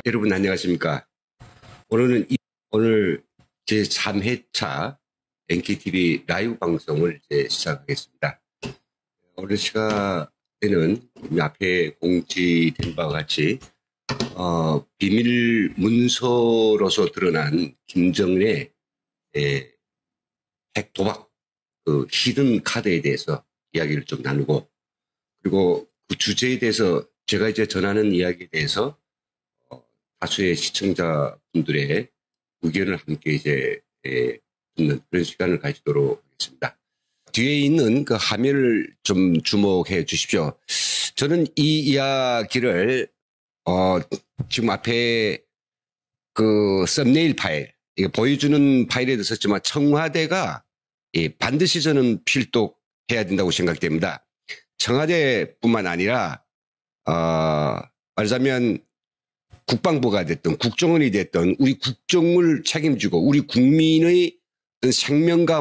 여러분 안녕하십니까? 오늘 제 3회차 NKTV 라이브 방송을 이제 시작하겠습니다. 오늘 시간에는 앞에 공지된 바와 같이 비밀 문서로서 드러난 김정은의 핵 도박 그 히든 카드에 대해서 이야기를 좀 나누고, 그리고 그 주제에 대해서 제가 이제 전하는 이야기에 대해서 다수의 시청자분들의 의견을 함께 이제 듣는 그런 시간을 가지도록 하겠습니다. 뒤에 있는 그 화면을 좀 주목해 주십시오. 저는 이 이야기를 지금 앞에 그 썸네일 파일, 이거 보여주는 파일에도 썼지만 청와대가 반드시 저는 필독해야 된다고 생각됩니다. 청와대뿐만 아니라 말하자면 국방부가 됐든 국정원이 됐든 우리 국정을 책임지고 우리 국민의 생명과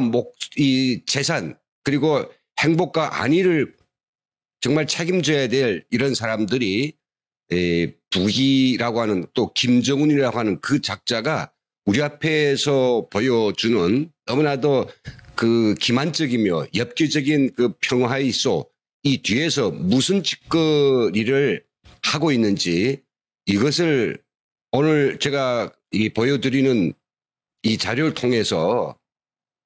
이 재산 그리고 행복과 안위를 정말 책임져야 될 이런 사람들이 부희라고 하는, 또 김정은이라고 하는 그 작자가 우리 앞에서 보여주는 너무나도 그 기만적이며 엽기적인 그 평화의 소, 이 뒤에서 무슨 짓거리를 하고 있는지, 이것을 오늘 제가 보여드리는 이 자료를 통해서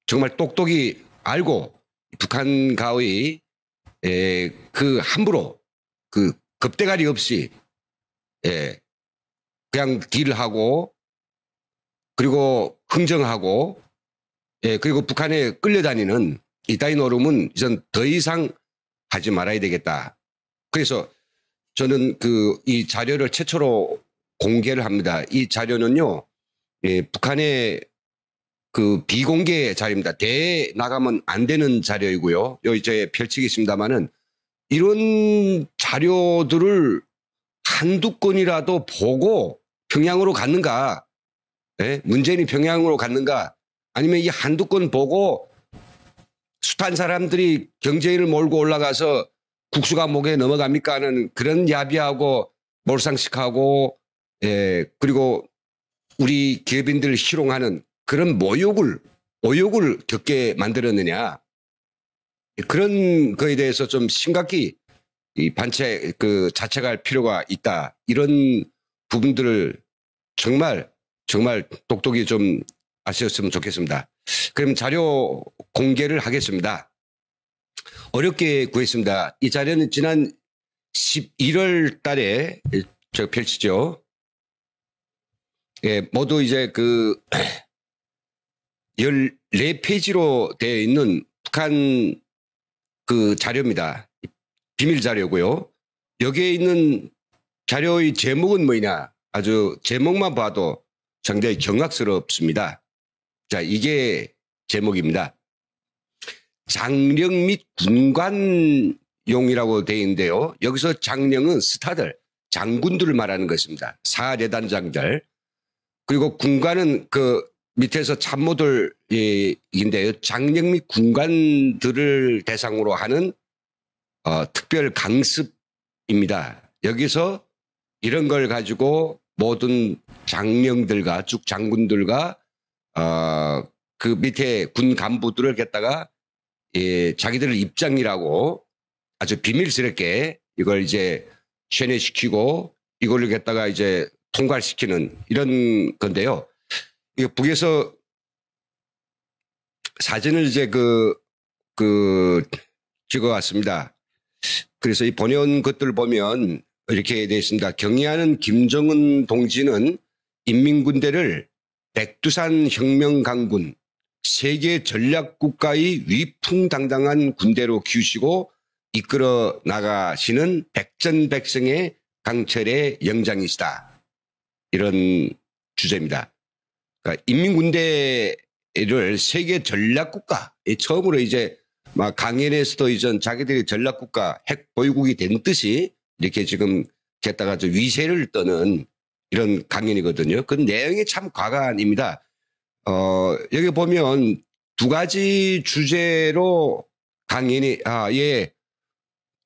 정말 똑똑히 알고 북한과의 그 함부로 그 겁대가리 없이 그냥 딜하고 그리고 흥정하고 그리고 북한에 끌려다니는 이따위 노름은 이전 더 이상 하지 말아야 되겠다. 그래서 저는 이 자료를 최초로 공개를 합니다. 이 자료는요, 북한의 그 비공개 자료입니다. 대에 나가면 안 되는 자료이고요. 여기 이제 펼치겠습니다만은 이런 자료들을 한두 건이라도 보고 평양으로 갔는가, 문재인이 평양으로 갔는가, 아니면 이 한두 건 보고 숱한 사람들이 경제인을 몰고 올라가서 국수가 목에 넘어갑니까 하는 그런 야비하고 몰상식하고 그리고 우리 기업인들을 희롱하는 그런 모욕을 겪게 만들었느냐, 그런 거에 대해서 좀 심각히 자책할 필요가 있다. 이런 부분들을 정말 똑똑히 좀 아셨으면 좋겠습니다. 그럼 자료 공개를 하겠습니다. 어렵게 구했습니다. 이 자료는 지난 11월 달에 저 펼치죠. 모두 이제 14페이지로 되어 있는 북한 그 자료입니다. 비밀 자료고요. 여기에 있는 자료의 제목은 뭐냐? 아주 제목만 봐도 상당히 경악스럽습니다. 자, 이게 제목입니다. 장령 및 군관용이라고 되어 있는데요. 여기서 장령은 스타들, 장군들을 말하는 것입니다. 사대단장들. 그리고 군관은 그 밑에서 참모들인데요. 장령 및 군관들을 대상으로 하는 특별 강습입니다. 여기서 이런 걸 가지고 모든 장령들과 쭉 장군들과 그 밑에 군 간부들을 갖다가 자기들 입장이라고 아주 비밀스럽게 이걸 이제 세뇌시키고 이걸 갖다가 이제 통과시키는 이런 건데요. 이거 북에서 사진을 이제 찍어왔습니다. 그래서 이 보내온 것들 보면 이렇게 되어 있습니다. 경의하는 김정은 동지는 인민군대를 백두산 혁명강군, 세계 전략국가의 위풍당당한 군대로 키우시고 이끌어 나가시는 백전백승의 강철의 영장이시다. 이런 주제입니다. 그러니까 인민군대를 세계 전략국가, 처음으로 이제 막 강연에서도 이전 자기들이 전략국가 핵 보유국이 된 뜻이 이렇게 지금 게다가 위세를 떠는 이런 강연이거든요. 그 내용이 참 과간입니다. 여기 보면 두 가지 주제로 강연이,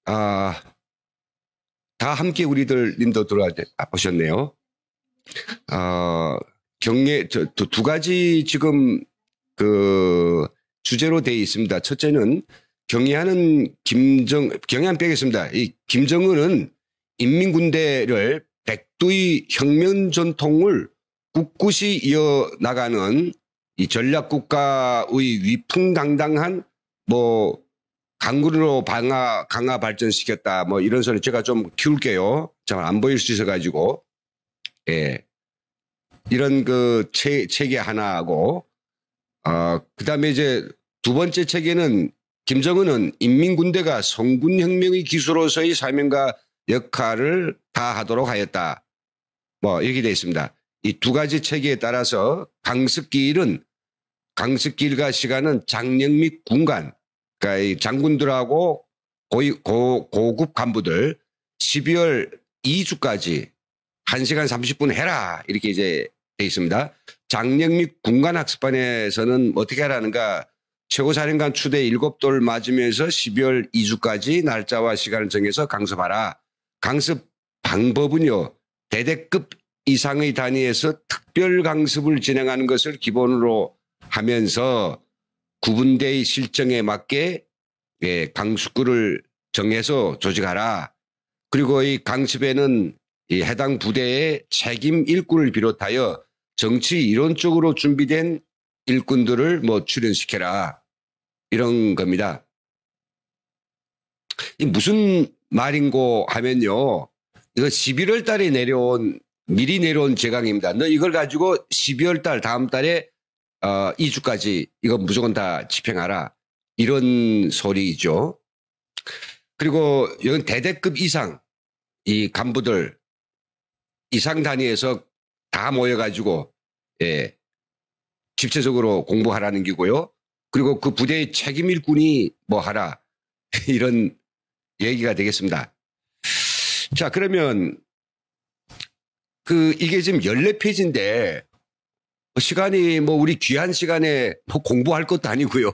다 함께 우리들 님도 들어오셨네요. 경례 두 가지 지금 그 주제로 되어 있습니다. 첫째는 경애하는 경애한 빼겠습니다. 이 김정은은 인민군대를 백두의 혁명 전통을 꿋꿋이 이어나가는 이 전략국가의 위풍당당한 뭐 강군으로 강화 발전시켰다 뭐 이런 소리 제가 좀 키울게요. 잘 안 보일 수 있어가지고 예 이런 그 체계 하나하고 그다음에 이제 두 번째 체계는 김정은은 인민군대가 성군혁명의 기수로서의 사명과 역할을 다하도록 하였다. 뭐 이렇게 되어 있습니다. 이 두 가지 체계에 따라서 강습기일과 시간은 장령 및 군관, 그러니까 이 장군들하고 고급 간부들 12월 2주까지 1시간 30분 해라 이렇게 이제 되어 있습니다. 장령 및 군관 학습반에서는 어떻게 하라는가? 최고사령관 추대 7돌 맞으면서 12월 2주까지 날짜와 시간을 정해서 강습하라. 강습 방법은요. 대대급 이상의 단위에서 특별 강습을 진행하는 것을 기본으로 하면서 구분대의 실정에 맞게 강습구를 정해서 조직하라. 그리고 이 강습에는 이 해당 부대의 책임 일꾼을 비롯하여 정치 이론적으로 준비된 일꾼들을 뭐 출연시켜라. 이런 겁니다. 이 무슨 말인고 하면요. 이거 11월 달에 미리 내려온 제강입니다. 너 이걸 가지고 12월 달 다음 달에 2주까지 이거 무조건 다 집행하라. 이런 소리죠. 그리고 이건 대대급 이상 이 간부들 이상 단위에서 다 모여가지고 집체적으로 공부하라는 기고요. 그리고 그 부대의 책임 일꾼이 뭐 하라 이런 얘기가 되겠습니다. 자 그러면 이게 지금 14페이지인데 시간이 뭐 우리 귀한 시간에 뭐 공부할 것도 아니고요.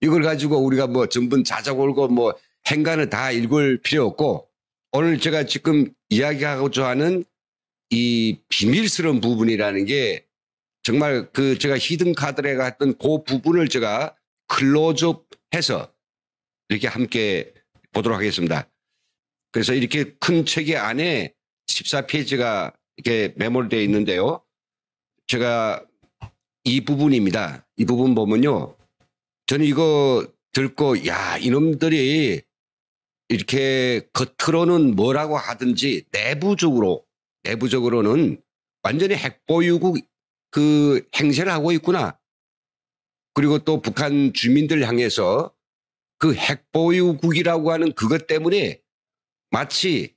이걸 가지고 우리가 뭐 전부 자작올고 뭐 행간을 다 읽을 필요 없고 오늘 제가 지금 이야기하고자 하는 이 비밀스러운 부분이라는 게 정말 제가 히든 카드레가 했던 그 부분을 제가 클로즈업해서 이렇게 함께 보도록 하겠습니다. 그래서 이렇게 큰 체계 안에 14페이지가 이렇게 메모되어 있는데요. 제가 이 부분입니다. 이 부분 보면요. 저는 이거 듣고 야 이놈들이 이렇게 겉으로는 뭐라고 하든지 내부적으로는 완전히 핵보유국 행세를 하고 있구나. 그리고 또 북한 주민들 향해서 그 핵보유국이라고 하는 그것 때문에 마치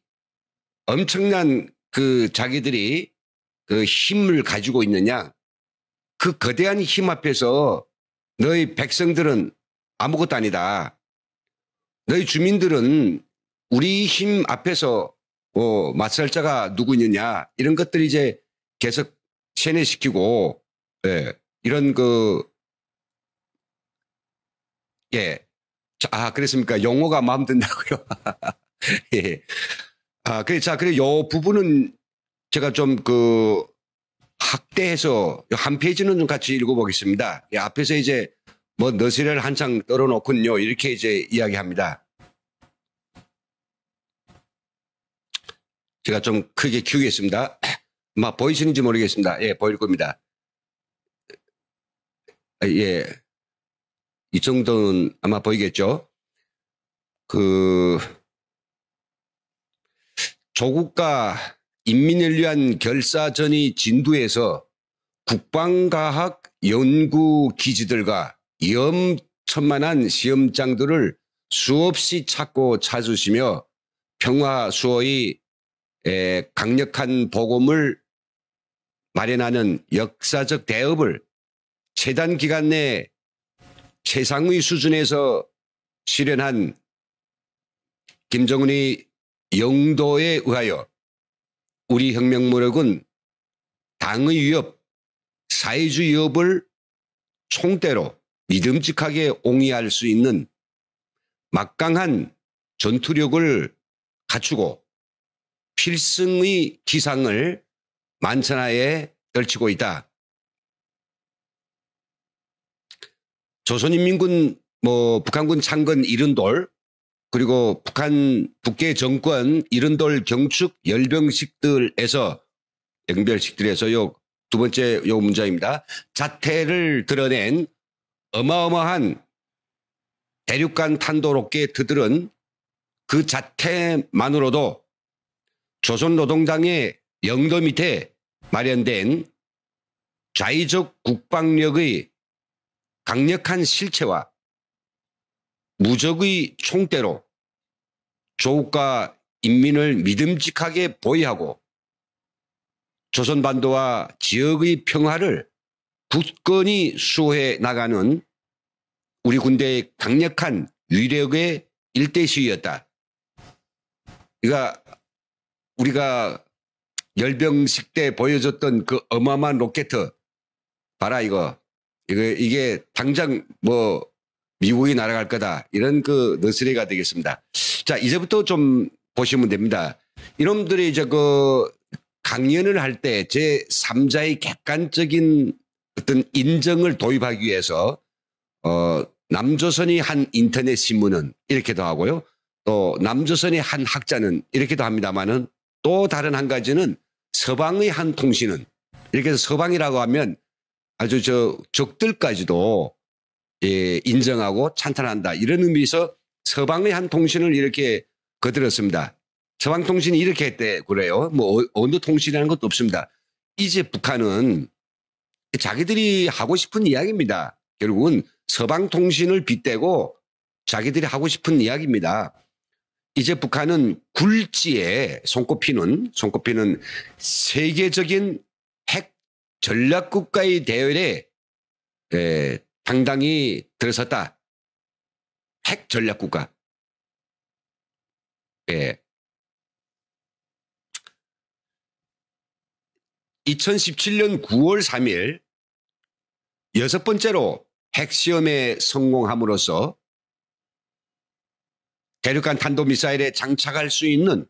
엄청난 자기들이 힘을 가지고 있느냐. 그 거대한 힘 앞에서 너희 백성들은 아무것도 아니다. 너희 주민들은 우리 힘 앞에서 맞설 자가 누구 있느냐. 이런 것들이 이제 계속 세뇌시키고 이런 그랬습니까? 용어가 마음 든다고요. 예. 그래 요 부분은 제가 좀 확대해서 한 페이지는 좀 같이 읽어보겠습니다. 앞에서 이제 뭐 너스레를 한창 떨어놓군요. 이렇게 이제 이야기합니다. 제가 좀 크게 키우겠습니다. 아마 보이시는지 모르겠습니다. 예, 보일 겁니다. 예. 이 정도는 아마 보이겠죠? 조국과 인민을 위한 결사전의 진두에서 국방과학 연구기지들과 위험천만한 시험장들을 수없이 찾고 찾으시며 평화수호의 강력한 보검을 마련하는 역사적 대업을 최단 기간 내 최상의 수준에서 실현한 김정은의 영도에 의하여 우리 혁명무력은 당의 위협, 사회주의 위협을 총대로 믿음직하게 옹이할 수 있는 막강한 전투력을 갖추고 필승의 기상을 만천하에 떨치고 있다. 조선인민군 북한군 창건 이른돌 그리고 북계 정권 이른돌 경축 열병식들에서 요 두 번째 요 문장입니다. 자태를 드러낸 어마어마한 대륙간 탄도 로켓들은 그 자태만으로도 조선노동당의 영도 밑에 마련된 좌의적 국방력의 강력한 실체와 무적의 총대로 조국과 인민을 믿음직하게 보위하고 조선반도와 지역의 평화를 굳건히 수호해 나가는 우리 군대의 강력한 위력의 일대시였다. 그러니까 우리가 열병식 때 보여줬던 그 어마어마한 로켓 봐라 이게 당장 미국이 날아갈 거다 이런 그 너스레가 되겠습니다. 자, 이제부터 좀 보시면 됩니다. 이놈들이 이제 강연을 할 때 제3자의 객관적인 어떤 인정을 도입하기 위해서 남조선이 한 인터넷 신문은 이렇게도 하고요. 또 남조선의 한 학자는 이렇게도 합니다만은 또 다른 한 가지는 서방의 한 통신은 이렇게 해서 서방이라고 하면 아주 적들까지도 인정하고 찬탄한다. 이런 의미에서 서방의 한 통신을 이렇게 거들었습니다. 서방통신이 이렇게 했대 그래요. 어느 통신이라는 것도 없습니다. 이제 북한은 자기들이 하고 싶은 이야기입니다. 결국은 서방통신을 빗대고 자기들이 하고 싶은 이야기입니다. 이제 북한은 굴지에 손꼽히는 세계적인 핵 전략국가의 대열에 당당히 들어섰다. 핵 전략국가. 2017년 9월 3일 여섯 번째로 핵시험에 성공함으로써 대륙간 탄도미사일에 장착할 수 있는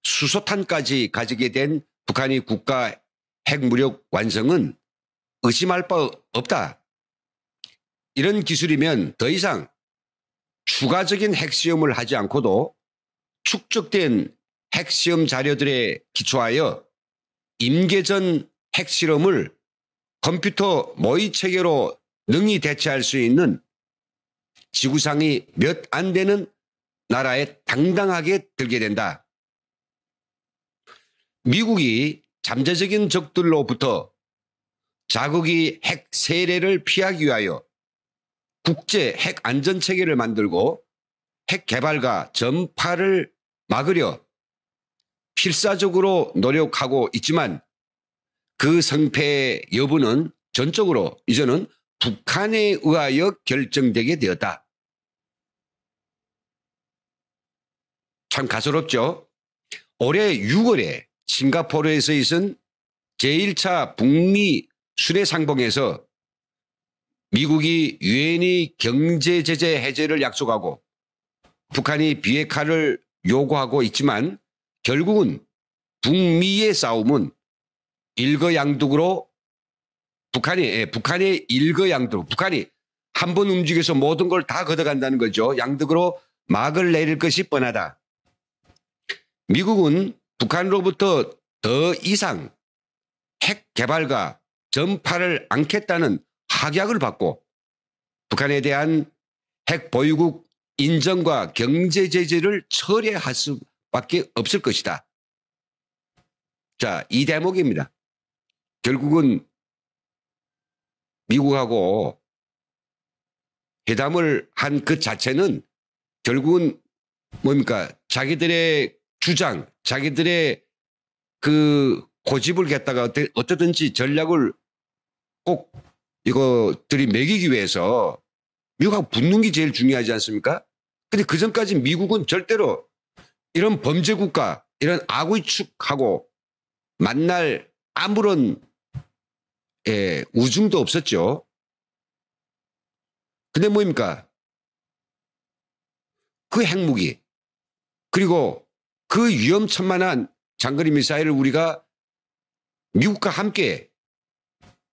수소탄까지 가지게 된 북한의 국가 핵무력 완성은 의심할 바 없다. 이런 기술이면 더 이상 추가적인 핵시험을 하지 않고도 축적된 핵시험 자료들에 기초하여 임계전 핵실험을 컴퓨터 모의 체계로 능히 대체할 수 있는 지구상이 몇 안 되는 나라에 당당하게 들게 된다. 미국이 잠재적인 적들로부터 자국의 핵 세례를 피하기 위하여 국제 핵 안전 체계를 만들고 핵 개발과 전파를 막으려 필사적으로 노력하고 있지만 그 성패의 여부는 전적으로 이제는 북한에 의하여 결정되게 되었다. 참 가소롭죠. 올해 6월에 싱가포르에서 있은 제1차 북미 수레상봉에서 미국이 유엔이 경제제재 해제를 약속하고 북한이 비핵화를 요구하고 있지만 결국은 북미의 싸움은 일거양득으로 북한의 일거양득, 북한이 한 번 움직여서 모든 걸 다 걷어간다는 거죠. 양득으로 막을 내릴 것이 뻔하다. 미국은 북한으로부터 더 이상 핵 개발과 전파를 않겠다는 확약을 받고 북한에 대한 핵 보유국 인정과 경제 제재를 철회할 수밖에 없을 것이다. 자, 이 대목입니다. 결국은 미국하고 회담을 한 그 자체는 결국은 뭡니까? 자기들의 주장, 자기들의 그 고집을 갖다가 어떻든지 전략을 꼭 이것들이 매기기 위해서 미국하고 붙는 게 제일 중요하지 않습니까? 근데 그 전까지 미국은 절대로 이런 범죄 국가, 이런 악의 축하고 만날 아무런 우중도 없었죠. 근데 뭡니까? 그 핵무기 그리고 그 위험천만한 장거리 미사일을 우리가 미국과 함께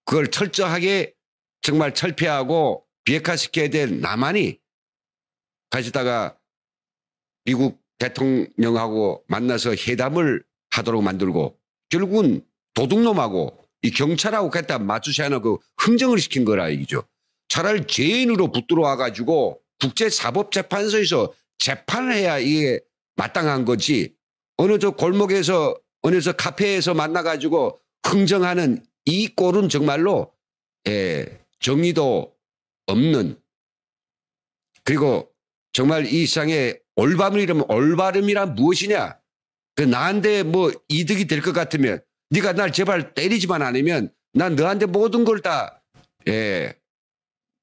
그걸 철저하게 정말 철폐하고 비핵화시켜야 될 남한이 가시다가 미국 대통령하고 만나서 회담을 하도록 만들고 결국은 도둑놈하고 이 경찰하고 갖다 맞추셔야 하는 그 흥정을 시킨 거라 얘기죠. 차라리 죄인으로 붙들어 와가지고 국제사법재판소에서 재판을 해야 이게 마땅한 거지. 어느 저 골목에서 어느 저 카페에서 만나가지고 흥정하는 이 꼴은 정말로 정의도 없는, 그리고 정말 이 세상에 올바름이란 무엇이냐? 그 나한테 뭐 이득이 될 것 같으면 네가 날 제발 때리지만 않으면 난 너한테 모든 걸 다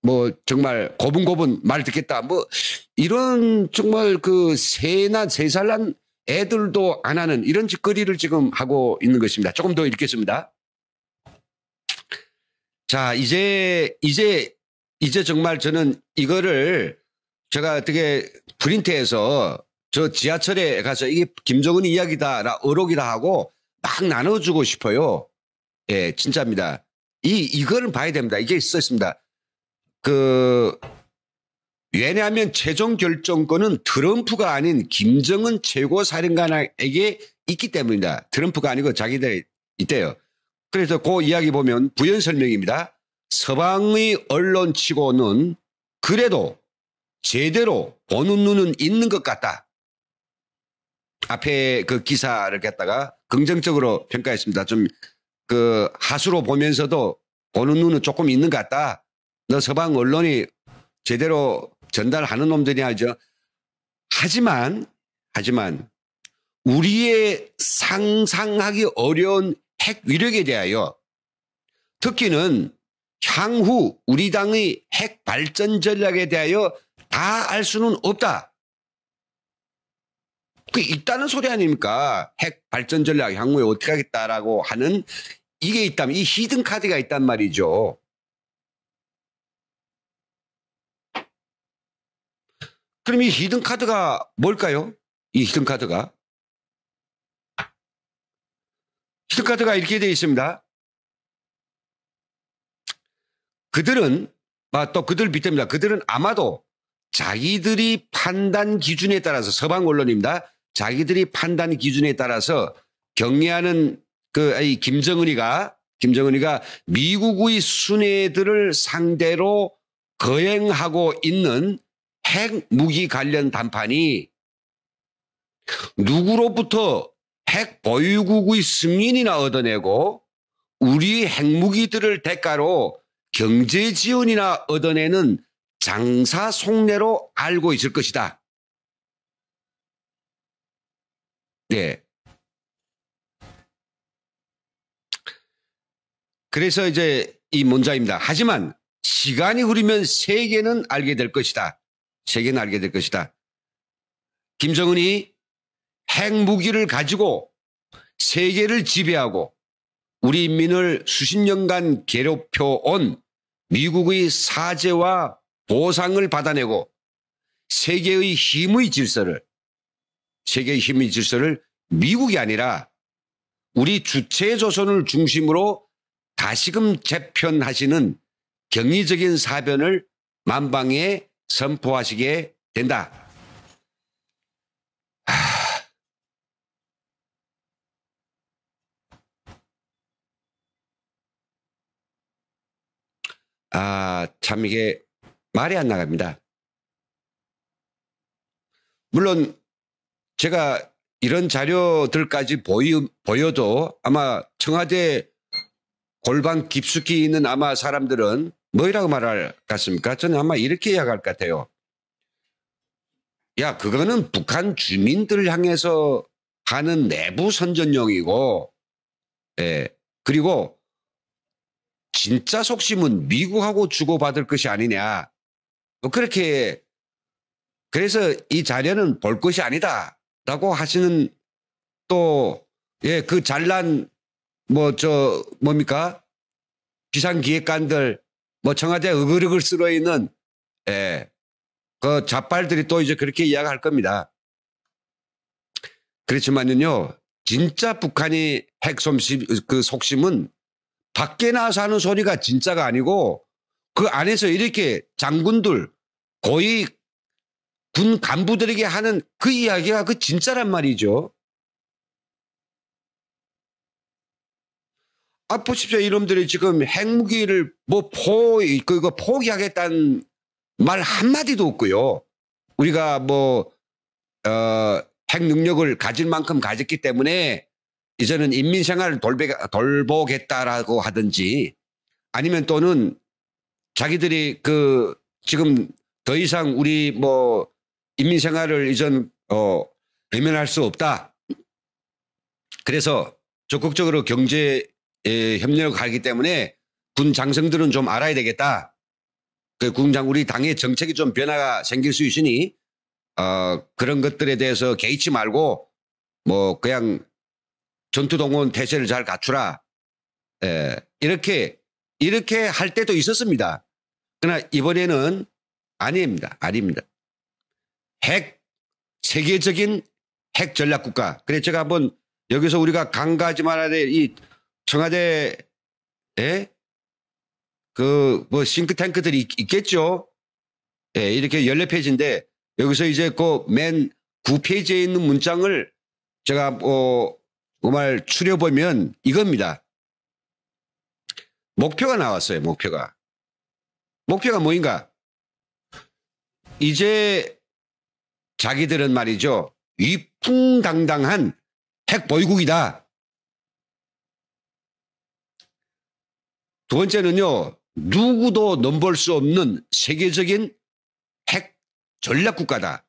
뭐 정말 고분고분 말 듣겠다. 뭐 이런 정말 그 세 살 난 애들도 안 하는 이런 짓거리를 지금 하고 있는 것입니다. 조금 더 읽겠습니다. 자, 이제 정말 저는 이거를 제가 어떻게 프린트해서 저 지하철에 가서 이게 김정은 이야기다, 의록이다 하고 막 나눠주고 싶어요. 예, 진짜입니다. 이거를 봐야 됩니다. 이게 있었습니다. 왜냐하면 최종 결정권은 트럼프가 아닌 김정은 최고사령관에게 있기 때문입니다. 트럼프가 아니고 자기들이 있대요. 그래서 그 이야기 보면 부연 설명입니다. 서방의 언론치고는 그래도 제대로 보는 눈은 있는 것 같다. 앞에 그 기사를 갖다가 긍정적으로 평가했습니다. 좀 그 하수로 보면서도 보는 눈은 조금 있는 것 같다. 너 서방 언론이 제대로 전달하는 놈들이 하죠. 하지만 우리의 상상하기 어려운 핵 위력에 대하여, 특히는 향후 우리 당의 핵 발전 전략에 대하여 다 알 수는 없다. 그게 있다는 소리 아닙니까? 핵 발전 전략 향후에 어떻게 하겠다라고 하는 이게 있다면, 이 히든 카드가 있단 말이죠. 그럼 이 히든 카드가 뭘까요? 이 히든 카드가 이렇게 되어 있습니다. 그들은 또 그들 밑입니다. 그들은 아마도 자기들이 판단 기준에 따라서, 서방 언론입니다. 자기들이 판단 기준에 따라서 경계하는 김정은이가 미국의 순애들을 상대로 거행하고 있는 핵 무기 관련 담판이 누구로부터 핵 보유국의 승인이나 얻어내고 우리 핵무기들을 대가로 경제 지원이나 얻어내는 장사 속내로 알고 있을 것이다. 네. 그래서 이제 이 문자입니다. 하지만 시간이 흐르면 세계는 알게 될 것이다. 세계는 알게 될 것이다. 김정은이 핵무기를 가지고 세계를 지배하고 우리 인민을 수십 년간 괴롭혀온 미국의 사죄와 보상을 받아내고 세계의 힘의 질서를 미국이 아니라 우리 주체조선을 중심으로 다시금 재편하시는 경이적인 사변을 만방에 선포하시게 된다. 참 이게 말이 안 나갑니다. 물론 제가 이런 자료들까지 보여도 아마 청와대 골방 깊숙이 있는 아마 사람들은 뭐라고 말할 것 같습니까? 저는 아마 이렇게 이야기할 것 같아요. 야, 그거는 북한 주민들을 향해서 하는 내부 선전용이고, 그리고 진짜 속심은 미국하고 주고받을 것이 아니냐. 그렇게, 그래서 이 자료는 볼 것이 아니다. 라고 하시는 또, 그 잘난, 뭡니까? 비상기획관들, 청와대 으글으글 쓸어 있는, 그 좌빨들이 또 이제 그렇게 이야기할 겁니다. 그렇지만요, 진짜 북한이 그 속심은 밖에 나와서 하는 소리가 진짜가 아니고 그 안에서 이렇게 장군들 고위 군 간부들에게 하는 그 이야기가 그 진짜란 말이죠. 아, 보십시오. 이놈들이 지금 핵무기를 그거 포기하겠다는 말 한마디도 없고요. 우리가 핵 능력을 가질 만큼 가졌기 때문에 이제는 인민 생활을 돌보겠다라고 하든지 아니면 또는 자기들이 지금 더 이상 우리 인민 생활을 이전 외면할 수 없다. 그래서 적극적으로 경제 협력을 가기 때문에 군 장성들은 좀 알아야 되겠다. 우리 당의 정책이 좀 변화가 생길 수 있으니 그런 것들에 대해서 개의치 말고 그냥 전투동원 태세를 잘 갖추라. 이렇게 할 때도 있었습니다. 그러나 이번에는 아닙니다. 세계적인 핵 전략 국가. 그래서 제가 한번 여기서 우리가 간과하지 말아야 될 이 청와대에 싱크탱크들이 있겠죠. 이렇게 14페이지인데 여기서 이제 맨 9페이지에 있는 문장을 제가 정말 추려보면 이겁니다. 목표가 나왔어요. 목표가 뭐인가? 이제 자기들은 말이죠. 위풍당당한 핵 보유국이다. 두 번째는요. 누구도 넘볼 수 없는 세계적인 핵 전략 국가다.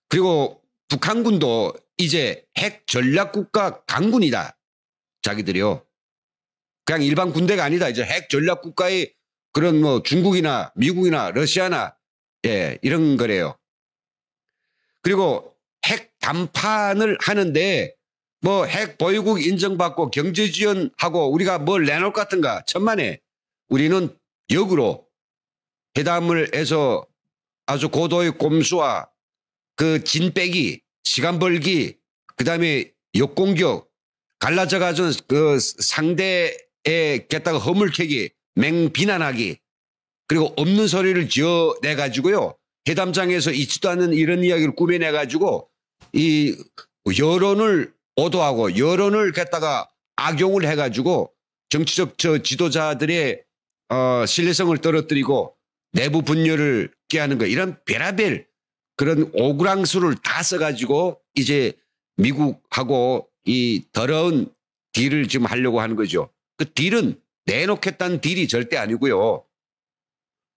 그리고 북한군도 이제 핵 전략 국가 강군이다. 자기들이요. 그냥 일반 군대가 아니다. 이제 핵 전략 국가의 그런 중국이나 미국이나 러시아나 이런 거래요. 그리고 핵 담판을 하는데 핵 보유국 인정받고 경제 지원하고 우리가 뭘 내놓을 것 같은가? 천만에 우리는 역으로 회담을 해서 아주 고도의 꼼수와 그 진빼기, 시간 벌기, 그다음에 역공격, 갈라져 가지고 그 상대에 겠다가 허물캐기, 맹비난하기, 그리고 없는 소리를 지어내 가지고요. 회담장에서 있지도 않는 이런 이야기를 꾸며내 가지고 이 여론을 오도하고 여론을 갖다가 악용을 해 가지고 정치적 지도자들의 신뢰성을 떨어뜨리고 내부 분열을 깨하는 거, 이런 별의별 그런 오그랑수를 다 써가지고 이제 미국하고 이 더러운 딜을 지금 하려고 하는 거죠. 그 딜은 내놓겠다는 딜이 절대 아니고요.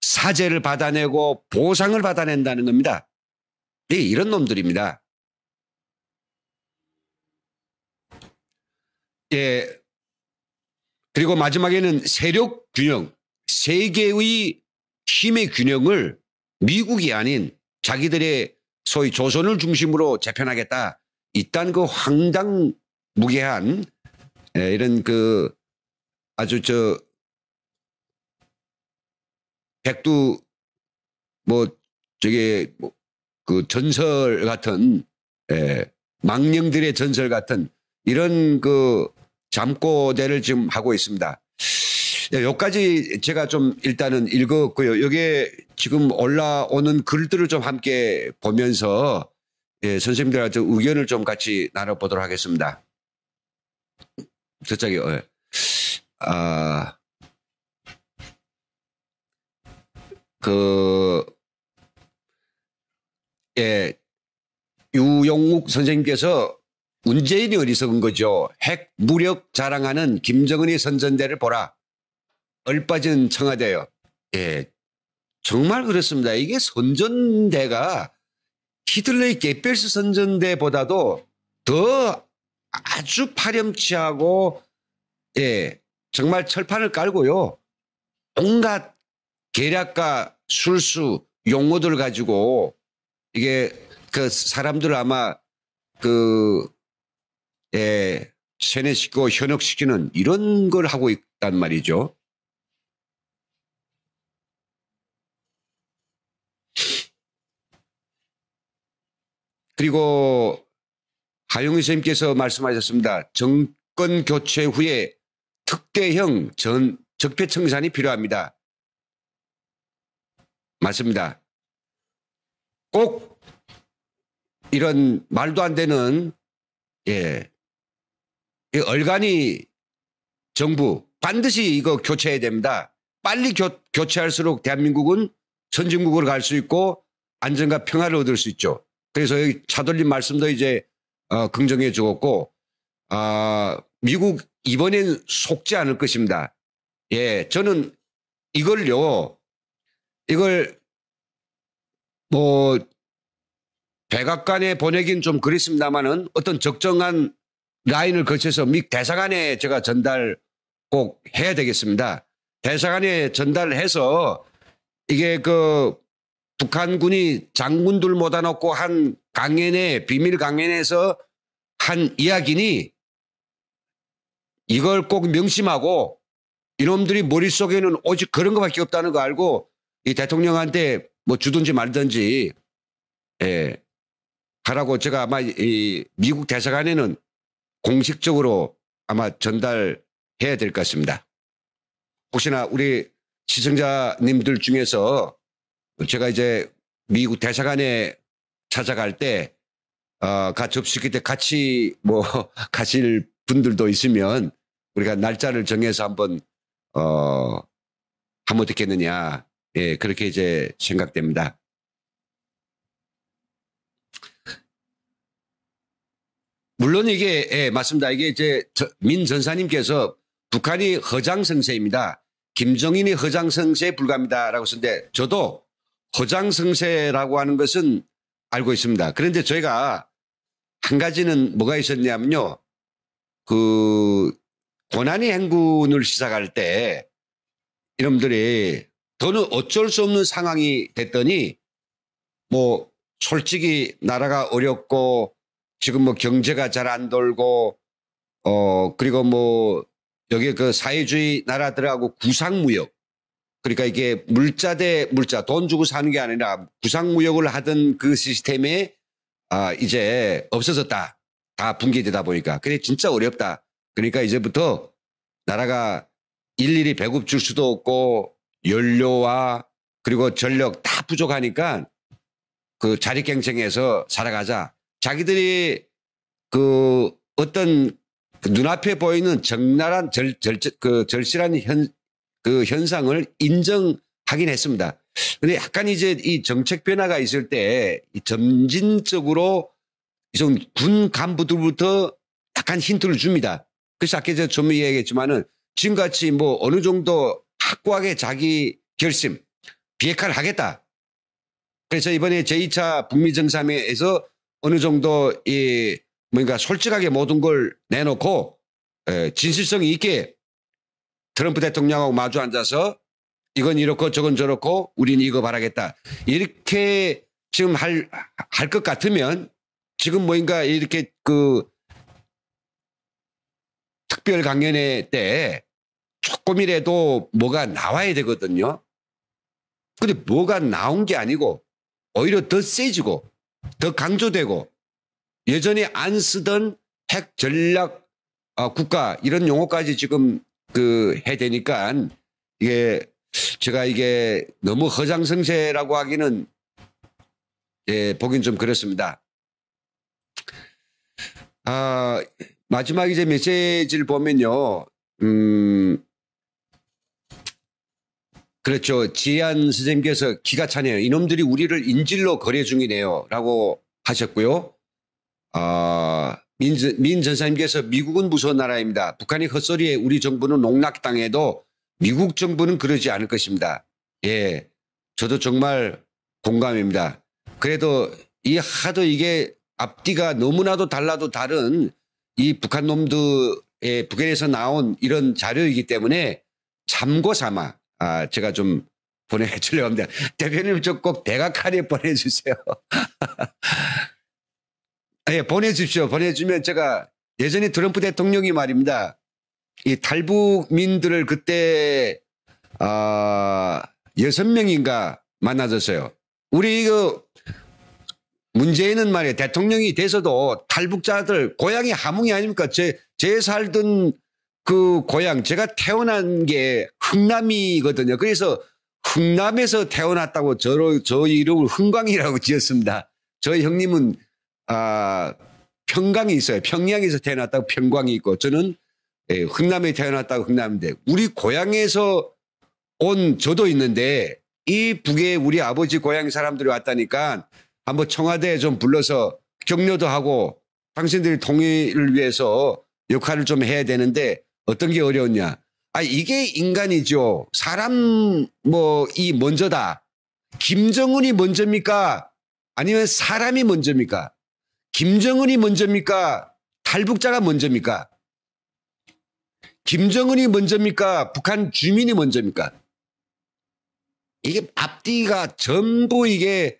사죄를 받아내고 보상을 받아낸다는 겁니다. 이런 놈들입니다. 그리고 마지막에는 세력 균형, 세계의 힘의 균형을 미국이 아닌 자기들의 소위 조선을 중심으로 재편하겠다. 이딴 그 황당무계한 이런 아주 백두 그 전설 같은 망령들의 전설 같은 이런 잠꼬대를 지금 하고 있습니다. 여기까지 제가 좀 일단은 읽었고요. 여기에 지금 올라오는 글들을 좀 함께 보면서 선생님들과 좀 의견을 좀 같이 나눠보도록 하겠습니다. 저쪽에 유용욱 선생님께서 문재인이 어리석은 거죠. 핵 무력 자랑하는 김정은의 선전대를 보라. 얼빠진 청와대요. 정말 그렇습니다. 이게 선전대가 히틀러의 게벨스 선전대보다도 더 아주 파렴치하고 정말 철판을 깔고요. 온갖 계략과 술수 용어들을 가지고 이게 사람들을 아마 세뇌시키고 현혹시키는 이런 걸 하고 있단 말이죠. 그리고 하용희 선생님께서 말씀하셨습니다. 정권 교체 후에 특대형 적폐청산이 필요합니다. 맞습니다. 꼭 이런 말도 안 되는 이 얼간이 정부 반드시 이거 교체해야 됩니다. 빨리 교체할수록 대한민국은 선진국으로 갈 수 있고 안정과 평화를 얻을 수 있죠. 그래서 여기 차돌림 말씀도 이제 긍정해 주었고 미국 이번엔 속지 않을 것입니다. 예, 저는 이걸 뭐 백악관에 보내긴 좀 그랬습니다만은 어떤 적정한 라인을 거쳐서 미 대사관에 제가 전달 꼭 해야 되겠습니다. 대사관에 전달해서 이게 그 북한군이 장군들 모아 놓고 한 강연에 비밀 강연에서 한 이야기니 이걸 꼭 명심하고 이놈들이 머릿속에는 오직 그런 것밖에 없다는 거 알고 이 대통령한테 뭐 주든지 말든지 하라고 제가 아마 이 미국 대사관에는 공식적으로 아마 전달해야 될 것 같습니다. 혹시나 우리 시청자님들 중에서 제가 이제 미국 대사관에 찾아갈 때 접수기 때 같이 뭐 가실 분들도 있으면 우리가 날짜를 정해서 한번 하면 어떻겠느냐. 예, 그렇게 이제 생각됩니다. 물론 이게 맞습니다. 이게 이제 민 전사님께서 북한이 허장성세입니다. 김정인이 허장성세에 불과합니다라고 썼는데 저도 허장성세라고 하는 것은 알고 있습니다. 그런데 저희가 한 가지는 뭐가 있었냐면요. 그 고난의 행군을 시작할 때 이놈들이 더는 어쩔 수 없는 상황이 됐더니 뭐 솔직히 나라가 어렵고 지금 뭐 경제가 잘 안 돌고 그리고 뭐 여기 그 사회주의 나라들하고 구상무역 그러니까 이게 물자 대 물자 돈 주고 사는 게 아니라 구상무역을 하던 그 시스템에 이제 없어졌다. 다 붕괴되다 보니까. 그래 진짜 어렵다. 그러니까 이제부터 나라가 일일이 배급 줄 수도 없고 연료와 그리고 전력 다 부족하니까 그 자力경쟁에서 살아가자. 자기들이 그 어떤 눈앞에 보이는 적나라한 절실한 현상을 인정하긴 했습니다. 근데 약간 이제 이 정책 변화가 있을 때 점진적으로 좀 군 간부들부터 약간 힌트를 줍니다. 그래서 아까 저 좀 얘기했지만은 지금같이 뭐 어느 정도 확고하게 자기 결심, 비핵화를 하겠다. 그래서 이번에 제2차 북미 정상회에서 어느 정도 이 뭔가 솔직하게 모든 걸 내놓고 진실성이 있게 트럼프 대통령하고 마주 앉아서 이건 이렇고 저건 저렇고 우린 이거 바라겠다. 이렇게 지금 할 것 같으면 지금 뭔가 이렇게 그 특별 강연회 때 조금이라도 뭐가 나와야 되거든요. 근데 뭐가 나온 게 아니고 오히려 더 세지고 더 강조되고 예전에 안 쓰던 핵 전략 국가 이런 용어까지 지금 해대니까 이게 제가 이게 너무 허장성세라고 하기는 보긴 좀 그렇습니다. 마지막 이제 메시지를 보면요. 그렇죠. 지한 선생님께서 기가 차네요. 이놈들이 우리를 인질로 거래 중이네요. 라고 하셨고요. 민 전사님께서 미국은 무서운 나라입니다. 북한이 헛소리에 우리 정부는 농락당해도 미국 정부는 그러지 않을 것입니다. 예, 저도 정말 공감입니다. 그래도 하도 이게 앞뒤가 너무나도 달라도 다른 이 북한 놈들의 북한에서 나온 이런 자료이기 때문에 참고 삼아 제가 좀 보내주려고 합니다. 대표님 저 꼭 백악관에 보내주세요. 예, 보내주십시오. 보내주면 제가 예전에 트럼프 대통령이 말입니다. 이 탈북민들을 그때 6명인가 만나줬어요. 우리 이거 문재인은 말이에요. 대통령이 돼서도 탈북자들 고향이 함흥이 아닙니까? 제 살던 그 고향, 제가 태어난 게 흥남이거든요. 그래서 흥남에서 태어났다고 저 이름을 흥광이라고 지었습니다. 저희 형님은 평강이 있어요. 평양에서 태어났다고 평광이 있고 저는 흥남에 태어났다고 흥남인데 우리 고향에서 온 저도 있는데 이 북에 우리 아버지 고향 사람들이 왔다니까 한번 청와대에 좀 불러서 격려도 하고 당신들이 통일을 위해서 역할을 좀 해야 되는데 어떤 게 어려웠냐. 이게 인간이죠. 사람 이 먼저다. 김정은이 먼저입니까? 아니면 사람이 먼저입니까? 김정은이 먼저입니까? 탈북자가 먼저입니까? 김정은이 먼저입니까? 북한 주민이 먼저입니까? 이게 앞뒤가 전부 이게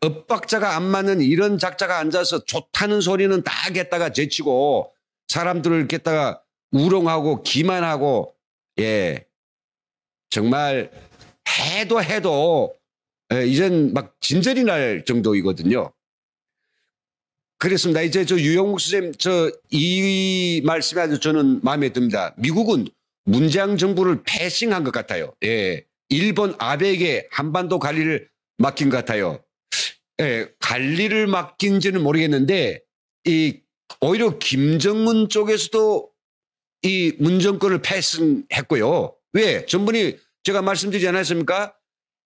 엇박자가 안 맞는 이런 작자가 앉아서 좋다는 소리는 딱 했다가 제치고 사람들을 겠다가 우롱하고 기만하고 정말 해도 이젠 막 진절이 날 정도이거든요. 그렇습니다. 이제 저 유영욱 선생님 이 말씀이 아주 저는 마음에 듭니다. 미국은 문재인 정부를 패싱한 것 같아요. 일본 아베에게 한반도 관리를 맡긴 것 같아요. 관리를 맡긴지는 모르겠는데 오히려 김정은 쪽에서도 이 문정권을 패싱했고요. 왜? 전번에 제가 말씀드리지 않았습니까?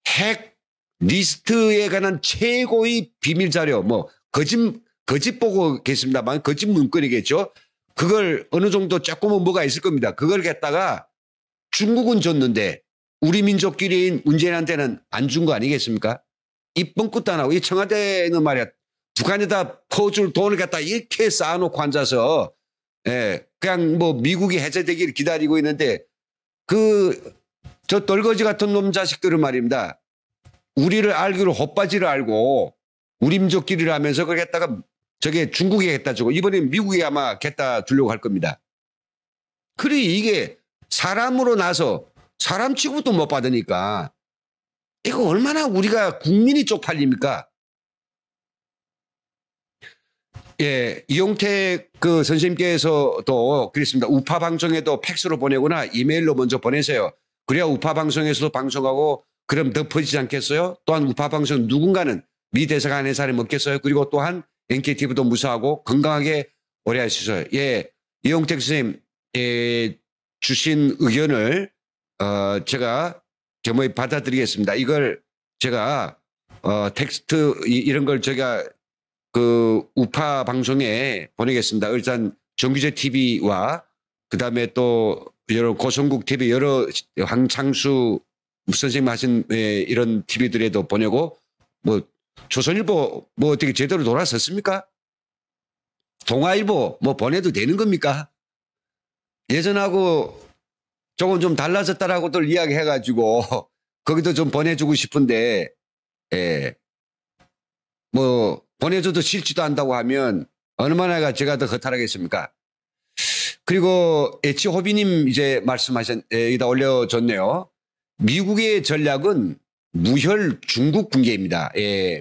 핵 리스트에 관한 최고의 비밀 자료, 거짓 보고 계십니다만 거짓 문건이겠죠. 그걸 어느 정도 조금은 뭐가 있을 겁니다. 그걸 갖다가 중국은 줬는데 우리 민족끼리인 문재인한테는 안 준 거 아니겠습니까? 이 뻥끗도 안 하고 이 청와대는 말이야 북한에다 퍼줄 돈을 갖다 이렇게 쌓아놓고 앉아서 그냥 미국이 해제되기를 기다리고 있는데 저 떨거지 같은 놈 자식들은 말입니다. 우리를 알기로 헛바지를 알고 우리 민족끼리를 하면서 그걸 갖다가 저게 중국에 갖다 주고 이번엔 미국에 아마 갖다 주려고 할 겁니다. 그래 이게 사람으로 나서 사람 취급도 못 받으니까 이거 얼마나 우리가 국민이 쪽팔립니까? 이용택 그 선생님께서도 그랬습니다. 우파 방송에도 팩스로 보내거나 이메일로 먼저 보내세요. 그래야 우파 방송에서도 방송하고 그럼 더 퍼지지 않겠어요? 또한 우파 방송 누군가는 미 대사가 아닌 사람이 없겠어요? 그리고 또한 NKTV도 무사하고 건강하게 오래 할 수 있어요. 이용택 선생님 주신 의견을 제가 겸허히 받아들이겠습니다. 이걸 제가 텍스트 이런 걸 제가 그 우파 방송에 보내겠습니다. 일단 정규재 TV와 그다음에 또 여러 고성국 TV 여러 황창수 선생님 하신 이런 TV들에도 보내고 조선일보 어떻게 제대로 돌아섰습니까? 동아일보 보내도 되는 겁니까? 예전하고 조금 좀 달라졌다라고들 이야기해가지고 거기도 좀 보내주고 싶은데 보내줘도 싫지도 않다고 하면 얼마나 제가 더 허탈하겠습니까? 그리고 H호비님 이제 여기다 올려줬네요. 미국의 전략은 무혈 중국 붕괴입니다.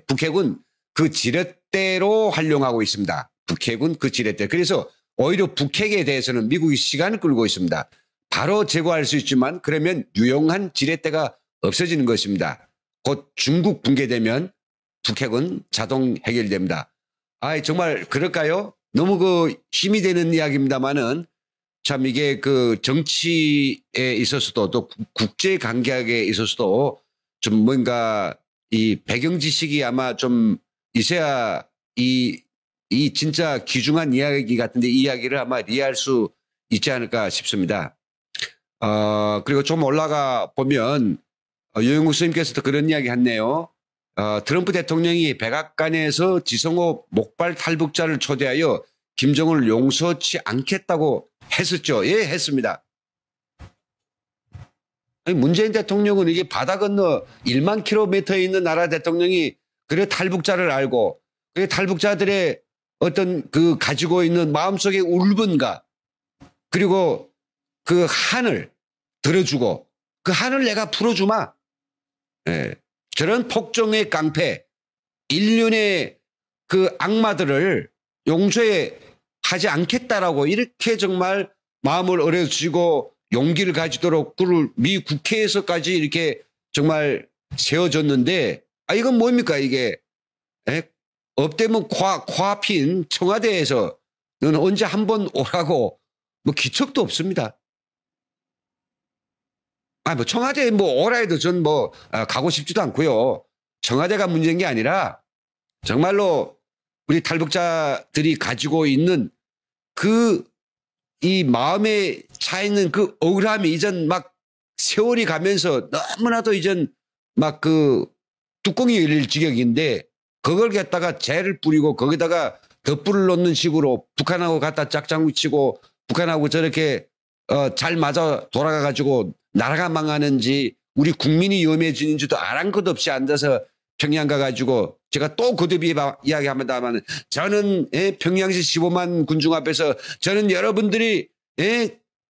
북핵은 그 지렛대로 활용하고 있습니다. 북핵은 그 지렛대. 그래서 오히려 북핵에 대해서는 미국이 시간을 끌고 있습니다. 바로 제거할 수 있지만 그러면 유용한 지렛대가 없어지는 것입니다. 곧 중국 붕괴되면 북핵은 자동 해결됩니다. 정말 그럴까요? 너무 힘이 되는 이야기입니다만은 참 이게 정치에 있어서도 또 국제 관계에 있어서도 좀 뭔가 이 배경 지식이 아마 좀 있어야 이 진짜 귀중한 이야기 같은데 이 이야기를 아마 이해할 수 있지 않을까 싶습니다. 그리고 좀 올라가 보면 유영욱 스님께서도 그런 이야기 했네요. 트럼프 대통령이 백악관에서 지성호 목발 탈북자를 초대하여 김정은을 용서치 않겠다고 했었죠. 했습니다. 문재인 대통령은 이게 바다 건너 1만 킬로미터에 있는 나라 대통령이 그래 탈북자를 알고 그래 탈북자들의 어떤 가지고 있는 마음속의 울분과 그리고 그 한을 들어주고 그 한을 내가 풀어주마. 저런 폭정의 깡패 1년에 그 악마들을 용서해 하지 않겠다라고 이렇게 정말 마음을 어려주시고 용기를 가지도록 그를 미 국회에서까지 이렇게 정말 세워줬는데 이건 뭡니까 이게 업되면 코앞인 청와대에서 너는 언제 한번 오라고 뭐 기척도 없습니다. 뭐 청와대에 뭐 오라 해도 전 뭐 가고 싶지도 않고요. 청와대가 문제인 게 아니라 정말로 우리 탈북자들이 가지고 있는 이 마음에 차 있는 그 억울함이 이젠 막 세월이 가면서 너무나도 이젠 막 그 뚜껑이 열릴 지경인데 그걸 갖다가 재를 뿌리고 거기다가 덧불을 놓는 식으로 북한하고 갖다 짝장구 치고 북한하고 저렇게 잘 맞아 돌아가 가지고 나라가 망하는지 우리 국민이 위험해지는지도 아랑 것 없이 앉아서 평양 가가지고 제가 또 거듭 이야기합니다만 저는 평양시 15만 군중 앞에서 저는 여러분들이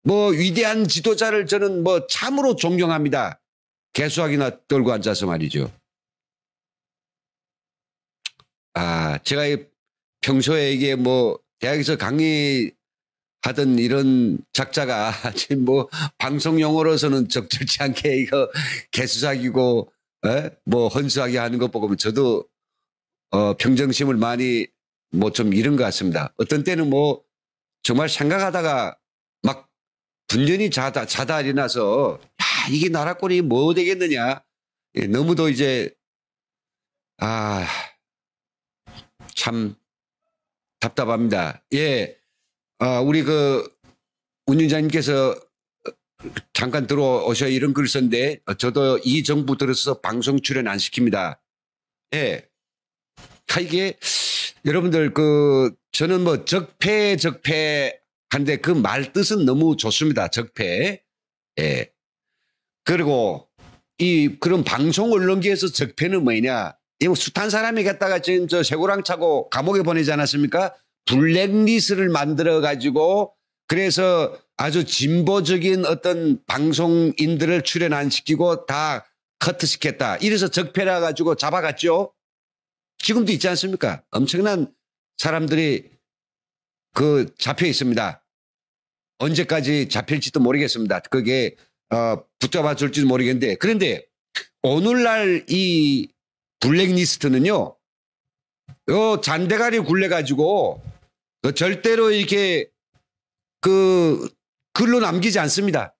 뭐 위대한 지도자를 저는 뭐 참으로 존경합니다. 개수학이나 떨고 앉아서 말이죠. 제가 평소에 이게 뭐 대학에서 강의하던 이런 작자가 지금 뭐 방송 용어로서는 적절치 않게 이거 개수작이고 뭐 헌수하게 하는 것 보고 저도 평정심을 많이 뭐 좀 잃은 것 같습니다. 어떤 때는 뭐 정말 생각하다가 막 분전이 자달이 나서 이게 나라 꼴이 뭐 되겠느냐. 너무도 이제 참 답답합니다. 예, 우리 그 운영자님께서 잠깐 들어오셔 이런 글 썼는데 저도 이 정부 들어서 방송 출연 안 시킵니다. 예, 이게 여러분들 저는 뭐 적폐 한데 그 말 뜻은 너무 좋습니다. 적폐. 예. 그리고 그런 방송 언론계에서 적폐는 뭐냐? 이 숱한 사람이 갖다가 지금 저 쇠고랑 차고 감옥에 보내지 않았습니까? 블랙리스트를 만들어 가지고 그래서 아주 진보적인 어떤 방송인들을 출연 안 시키고 다 커트시켰다. 이래서 적폐라 가지고 잡아갔죠. 지금도 있지 않습니까? 엄청난 사람들이 잡혀 있습니다. 언제까지 잡힐지도 모르겠습니다. 그게 붙잡아 줄지도 모르겠는데 그런데 오늘날 이 블랙리스트는요. 잔대가리 굴려가지고 절대로 이렇게 글로 남기지 않습니다.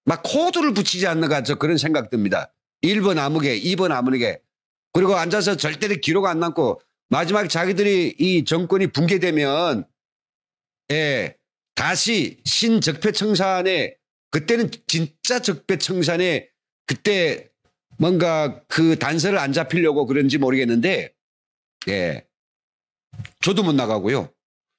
막 코드를 붙이지 않는가 그런 생각 듭니다. 1번 아무개 2번 아무개 그리고 앉아서 절대로 기록 안 남고 마지막에 자기들이 이 정권이 붕괴되면 다시 신적폐청산에 그때는 진짜 적폐청산에 그때 뭔가 그 단서를 안 잡히려고 그런지 모르겠는데 저도 못 나가고요.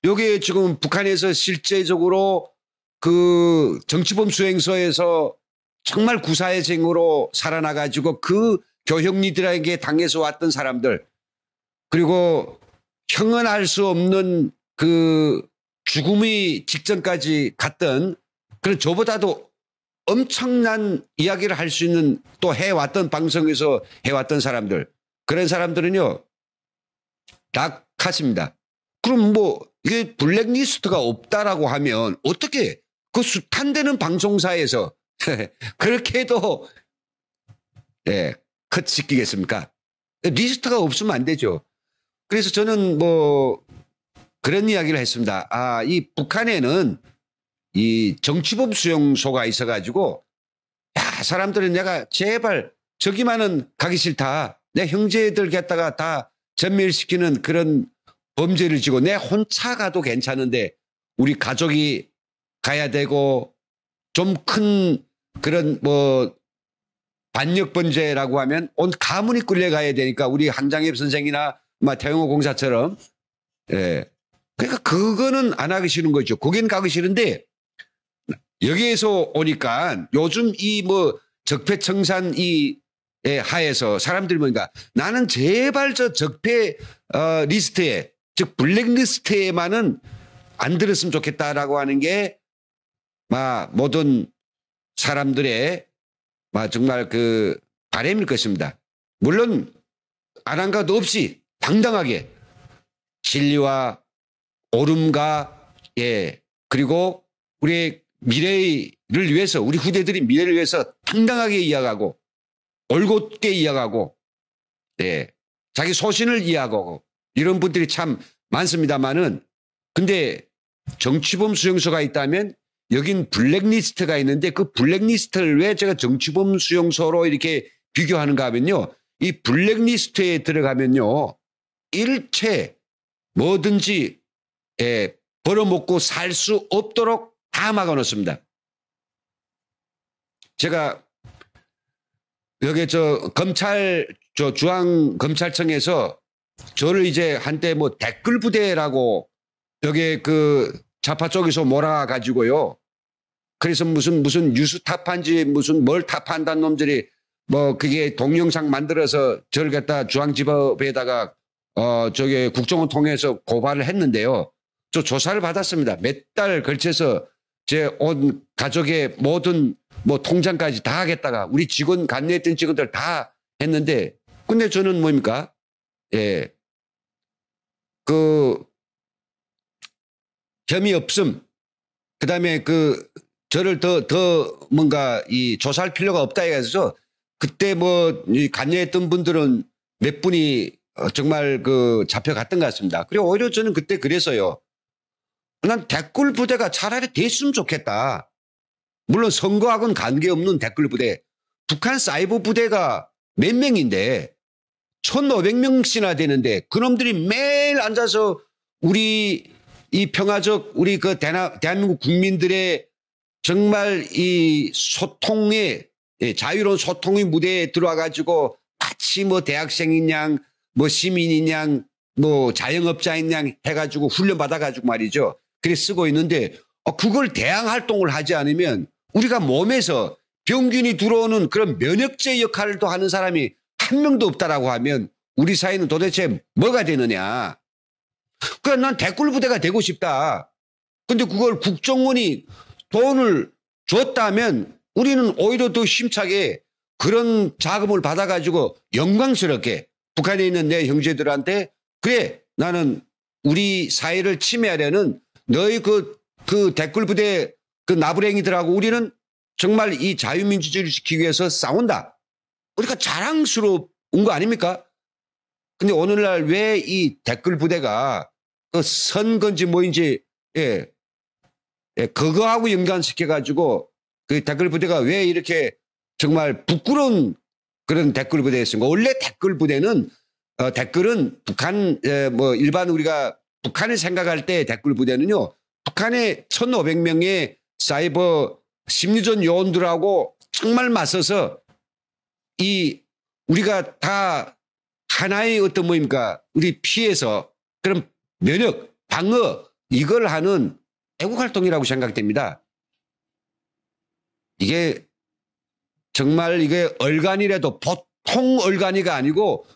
여기 지금 북한에서 실제적으로 그 정치범 수행소에서 정말 구사회생으로 살아나가지고 그 교형리들에게 당해서 왔던 사람들 그리고 형언할 수 없는 그 죽음의 직전까지 갔던 그런 저보다도 엄청난 이야기를 할 수 있는 또 해왔던 방송에서 해왔던 사람들 그런 사람들은요 낙하십니다. 그럼 뭐 이게 블랙리스트가 없다라고 하면 어떻게 그 숱한 데는 방송사에서 그렇게 해도 컷시키겠습니까? 리스트가 없으면 안 되죠. 그래서 저는 뭐 그런 이야기를 했습니다. 이 북한에는 이 정치범 수용소가 있어가지고 사람들은 내가 제발 저기만은 가기 싫다. 내 형제들 갖다가 다 전멸시키는 그런 범죄를 지고 내 혼자 가도 괜찮은데 우리 가족이 가야 되고 좀 큰 그런 뭐 반역범죄라고 하면 온 가문이 끌려가야 되니까 우리 한장엽 선생이나 태영호 공사처럼 그러니까 그거는 안 하기 싫은 거죠. 거긴 가기 싫은데 여기에서 오니까 요즘 이 뭐 적폐청산 하에서 사람들이 뭔가 나는 제발 저 적폐 리스트에 즉 블랙리스트에만은 안 들었으면 좋겠다라고 하는 게 모든 사람들의 정말 그 바람일 것입니다. 물론 아랑가도 없이 당당하게 진리와 옳음과 그리고 우리의 미래를 위해서 우리 후대들이 미래를 위해서 당당하게 이야기하고 올곧게 이야기하고 자기 소신을 이야기하고 이런 분들이 참 많습니다만은 근데 정치범 수용소가 있다면 여긴 블랙리스트가 있는데 그 블랙리스트를 왜 제가 정치범 수용소로 이렇게 비교하는가 하면요. 이 블랙리스트에 들어가면요. 일체 뭐든지 벌어먹고 살 수 없도록 다 막아놓습니다. 제가 여기 중앙검찰청에서 저를 이제 한때 뭐 댓글 부대라고 여기 그 좌파 쪽에서 몰아가지고요. 그래서 무슨 뉴스 탑한지 무슨 뭘 탑한다는 놈들이 뭐 그게 동영상 만들어서 저를 갖다 중앙지법에다가 저기 국정원 통해서 고발을 했는데요. 저 조사를 받았습니다. 몇 달 걸쳐서 제 온 가족의 모든 뭐 통장까지 다 하겠다가 우리 직원 관여했던 직원들 다 했는데 근데 저는 뭡니까? 그 혐의 없음. 그다음에 그 저를 더 뭔가 이 조사할 필요가 없다 해서 그때 뭐 관여했던 분들은 몇 분이 정말 그 잡혀갔던 것 같습니다. 그리고 오히려 저는 그때 그래서요. 난 댓글 부대가 차라리 됐으면 좋겠다. 물론 선거하고는 관계없는 댓글 부대. 북한 사이버 부대가 몇 명인데 1,500명씩이나 되는데 그놈들이 매일 앉아서 우리 이 평화적 우리 그 대한민국 국민들의 정말 이 소통의 자유로운 소통의 무대에 들어와 가지고 마치 뭐 대학생인 양 뭐 시민인 양 뭐 자영업자인 양 해가지고 훈련 받아가지고 말이죠. 그래 쓰고 있는데 그걸 대항 활동을 하지 않으면 우리가 몸에서 병균이 들어오는 그런 면역제 역할도 하는 사람이 한 명도 없다라고 하면 우리 사회는 도대체 뭐가 되느냐. 그러니까 난 댓글 부대가 되고 싶다. 근데 그걸 국정원이 돈을 줬다면 우리는 오히려 더 힘차게 그런 자금을 받아가지고 영광스럽게 북한에 있는 내 형제들한테 그래 나는 우리 사회를 침해하려는 너희 그 댓글 부대 그 나부랭이들하고 우리는 정말 이 자유민주주의를 지키기 위해서 싸운다. 우리가 자랑스러운 거 아닙니까? 근데 오늘날 왜 이 댓글 부대가 그 선건지 뭐인지 그거하고 연관시켜가지고 그 댓글 부대가 왜 이렇게 정말 부끄러운 그런 댓글 부대였습니까? 원래 댓글 부대는 댓글은 북한 뭐 일반 우리가 북한을 생각할 때 댓글 부대는요. 북한의 1,500명의 사이버 심리전 요원들하고 정말 맞서서 이 우리가 다 하나의 어떤 뭐입니까? 우리 피해서 그런 면역, 방어 이걸 하는 애국활동이라고 생각됩니다. 이게 정말 이게 얼간이라도 보통 얼간이가 아니고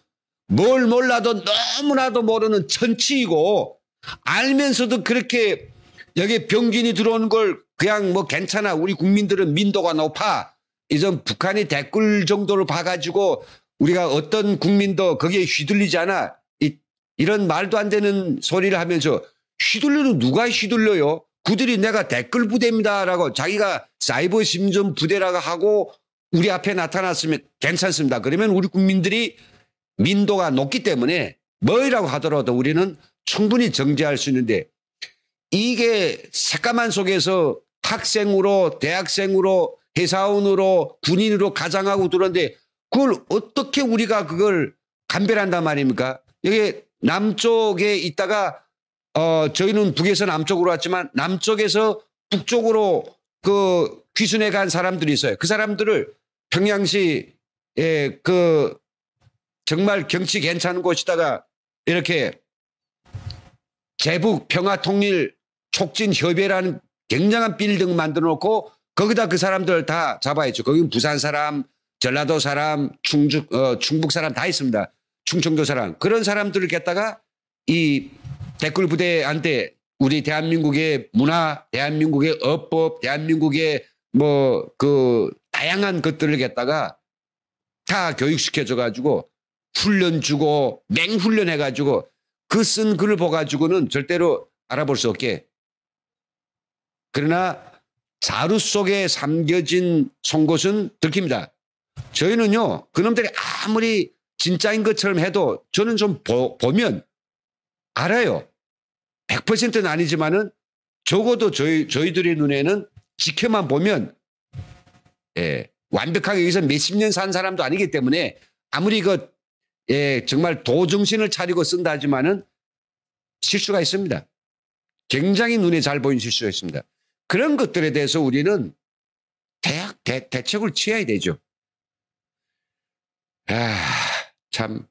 뭘 몰라도 너무나도 모르는 천치이고 알면서도 그렇게 여기 병균이 들어오는 걸 그냥 뭐 괜찮아. 우리 국민들은 민도가 높아. 이전 북한이 댓글 정도를 봐가지고 우리가 어떤 국민도 거기에 휘둘리지 않아. 이런 말도 안 되는 소리를 하면서 휘둘리는 누가 휘둘려요? 그들이 내가 댓글 부대입니다라고 자기가 사이버 심전 부대라고 하고 우리 앞에 나타났으면 괜찮습니다. 그러면 우리 국민들이 민도가 높기 때문에 뭐라고 하더라도 우리는 충분히 정죄할 수 있는데 이게 새까만 속에서 학생으로 대학생으로 회사원으로 군인으로 가장하고 들었는데 그걸 어떻게 우리가 그걸 감별한단 말입니까? 여기 남쪽에 있다가 저희는 북에서 남쪽으로 왔지만 남쪽에서 북쪽으로 그 귀순해 간 사람들이 있어요. 그 사람들을 평양시에 그 정말 경치 괜찮은 곳이다가 이렇게 제북 평화통일 촉진협의회라는 굉장한 빌딩 만들어 놓고 거기다 그 사람들 다 잡아야죠. 거기는 부산 사람, 전라도 사람, 충북 사람 다 있습니다. 충청도 사람. 그런 사람들을 갖다가 이 댓글 부대한테 우리 대한민국의 문화, 대한민국의 어법, 대한민국의 뭐 그 다양한 것들을 갖다가 다 교육시켜줘 가지고 훈련 주고 맹훈련 해가지고 그 쓴 글을 보가지고는 절대로 알아볼 수 없게. 그러나 자루 속에 삼겨진 송곳은 들킵니다. 저희는요, 그놈들이 아무리 진짜인 것처럼 해도 저는 좀 보면 알아요. 100%는 아니지만은 적어도 저희들의 눈에는 지켜만 보면, 예, 완벽하게 여기서 몇십 년 산 사람도 아니기 때문에 아무리 정말 도정신을 차리고 쓴다 하지만은 실수가 있습니다. 굉장히 눈에 잘 보이는 실수가 있습니다. 그런 것들에 대해서 우리는 대책을 취해야 되죠. 참.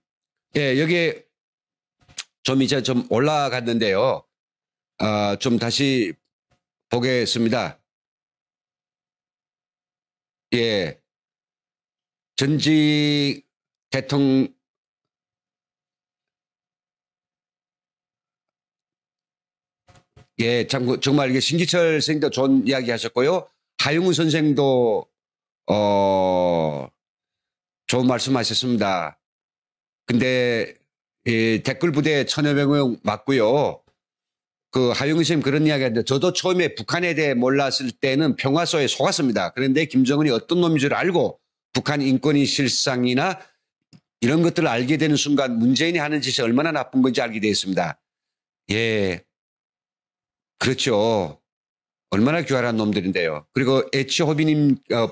예, 여기에 좀 이제 좀 올라갔는데요. 좀 다시 보겠습니다. 예. 전직 대통령, 예, 참, 정말 이게 신기철 선생도 좋은 이야기 하셨고요. 하용우 선생도, 좋은 말씀 하셨습니다. 근데, 댓글 부대 1,500명 맞고요. 그 하용우 선생님 그런 이야기 하는데 저도 처음에 북한에 대해 몰랐을 때는 평화소에 속았습니다. 그런데 김정은이 어떤 놈인 줄 알고 북한 인권위 실상이나 이런 것들을 알게 되는 순간 문재인이 하는 짓이 얼마나 나쁜 건지 알게 되었습니다. 예. 그렇죠. 얼마나 교활한 놈들인데요. 그리고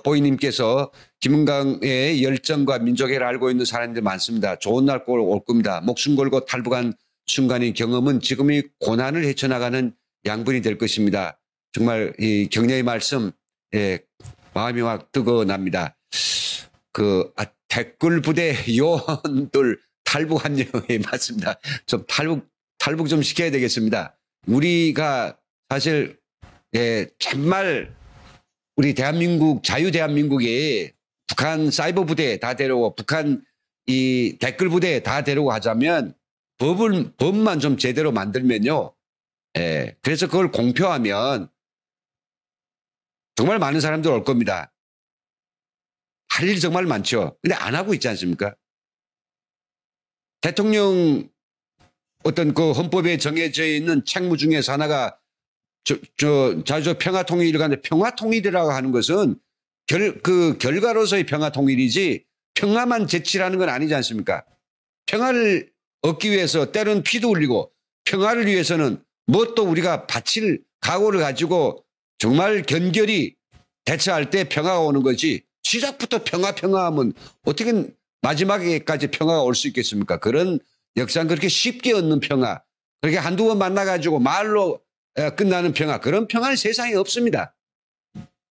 보이님께서 김은강의 열정과 민족애를 알고 있는 사람들 많습니다. 좋은 날 올 겁니다. 목숨 걸고 탈북한 순간의 경험은 지금의 고난을 헤쳐나가는 양분이 될 것입니다. 정말 이 격려의 말씀, 예, 마음이 막 뜨거워납니다. 댓글 부대 요원들 탈북한 영이 맞습니다. 좀 탈북 좀 시켜야 되겠습니다. 우리가 사실, 예, 정말 우리 대한민국, 자유대한민국이 북한 사이버 부대 다 데려오고 북한 이 댓글 부대 다 데려오고 하자면 법만 좀 제대로 만들면요. 예, 그래서 그걸 공표하면 정말 많은 사람들 올 겁니다. 할 일이 정말 많죠. 근데 안 하고 있지 않습니까? 대통령 어떤 그 헌법에 정해져 있는 책무 중에서 하나가 자주 평화통일을 가는데 평화통일이라고 하는 것은 결과로서의 평화통일이지 평화만 제치라는 건 아니지 않습니까? 평화를 얻기 위해서 때로는 피도 흘리고 평화를 위해서는 무엇도 우리가 바칠 각오를 가지고 정말 견결히 대처할 때 평화가 오는 거지 시작부터 평화하면 어떻게 마지막에까지 평화가 올 수 있겠습니까? 그런 역사는 그렇게 쉽게 얻는 평화, 그렇게 한두 번 만나가지고 말로 끝나는 평화, 그런 평화는 세상에 없습니다.